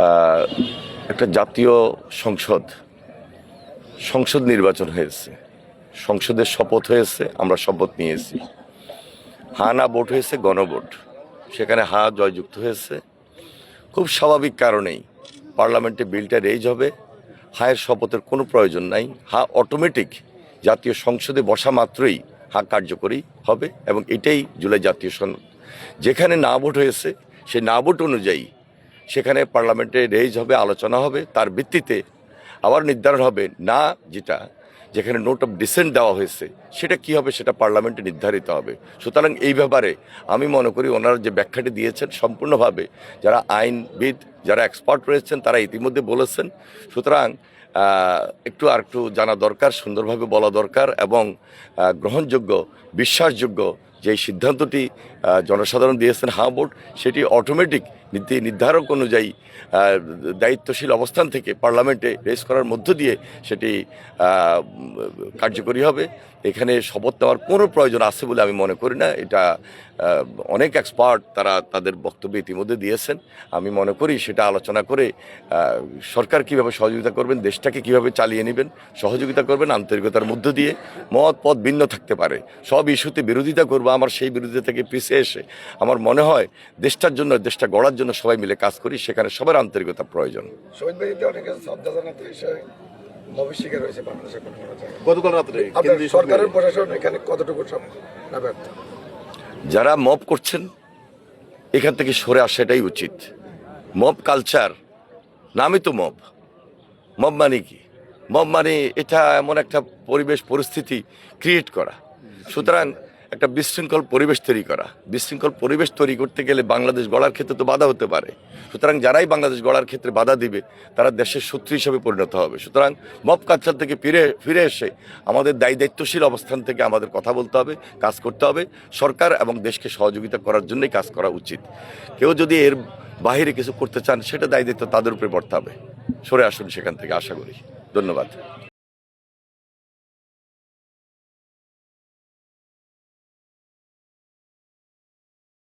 আহ, একটা জাতীয় সংসদ নির্বাচন হয়েছে, সংসদের শপথ হয়েছে, আমরা শপথ নিয়েছি। হা না ভোট হয়েছে, গণভোট, সেখানে হা জয়যুক্ত হয়েছে। খুব স্বাভাবিক কারণেই পার্লামেন্টে বিলটা রেজ হবে। হায়ের শপথের কোনো প্রয়োজন নাই, হা অটোমেটিক জাতীয় সংসদে বসা মাত্রই হা কার্যকরী হবে, এবং এটাই জুলাই জাতীয় সনদ। যেখানে না ভোট হয়েছে সেই না ভোট অনুযায়ী সেখানে পার্লামেন্টে রেজ হবে, আলোচনা হবে, তার ভিত্তিতে আবার নির্ধারণ হবে না, যেখানে নোট অফ ডিসেন্ট দেওয়া হয়েছে সেটা কি হবে, সেটা পার্লামেন্টে নির্ধারিত হবে। সুতরাং এই ব্যাপারে আমি মনে করি ওনারা যে ব্যাখ্যাটি দিয়েছেন সম্পূর্ণভাবে যারা আইনবিদ, যারা এক্সপার্ট রয়েছেন তারা ইতিমধ্যে বলেছেন। সুতরাং একটু জানা দরকার, সুন্দরভাবে বলা দরকার, এবং গ্রহণযোগ্য, বিশ্বাসযোগ্য যে সিদ্ধান্তটি জনসাধারণ দিয়েছেন হা ভোট, সেটি অটোমেটিক নির্ধারক অনুযায়ী দায়িত্বশীল অবস্থান থেকে পার্লামেন্টে রেজ করার মধ্য দিয়ে সেটি কার্যকরী হবে। এখানে শপথ নেওয়ার কোনো প্রয়োজন আছে বলে আমি মনে করি না। এটা অনেক এক্সপার্ট তারা তাদের বক্তব্য ইতিমধ্যে দিয়েছেন। আমি মনে করি সেটা আলোচনা করে সরকার কীভাবে সহযোগিতা করবেন, দেশটাকে কীভাবে চালিয়ে নেবেন, সহযোগিতা করবেন আন্তরিকতার মধ্য দিয়ে। মত পথ ভিন্ন থাকতে পারে, সব ইস্যুতে বিরোধিতা করবো, আমার সেই বিরোধিতা থেকে পিছিয়ে এসে আমার মনে হয় দেশটার জন্য, দেশটা গড়ার জন্য সবাই মিলে কাজ করি, সেখানে সবার আন্তরিকতা প্রয়োজন। গতকাল রাত্রে সরকারের প্রশাসন এখানে কতটুকু ব্যর্থ? যারা মব করছেন এখান থেকে সরে আসাটাই উচিত। মব কালচার, নামই তো মব। মব মানে কি? মব মানে এটা এমন একটা পরিবেশ পরিস্থিতি ক্রিয়েট করা। সুতরাং একটা বিশৃঙ্খল পরিবেশ তৈরি করা, বিশৃঙ্খল পরিবেশ তৈরি করতে গেলে বাংলাদেশ গড়ার ক্ষেত্রে তো বাধা হতে পারে। সুতরাং যারাই বাংলাদেশ গড়ার ক্ষেত্রে বাধা দিবে তারা দেশের শত্রু হিসেবে পরিণত হবে। সুতরাং মব কালচার থেকে ফিরে এসে আমাদের দায়িত্বশীল অবস্থান থেকে আমাদের কথা বলতে হবে, কাজ করতে হবে। সরকার এবং দেশকে সহযোগিতা করার জন্যই কাজ করা উচিত। কেউ যদি এর বাহিরে কিছু করতে চান সেটা দায়িত্ব তাদের উপরে বর্তাবে। সরে আসুন সেখান থেকে, আশা করি। ধন্যবাদ।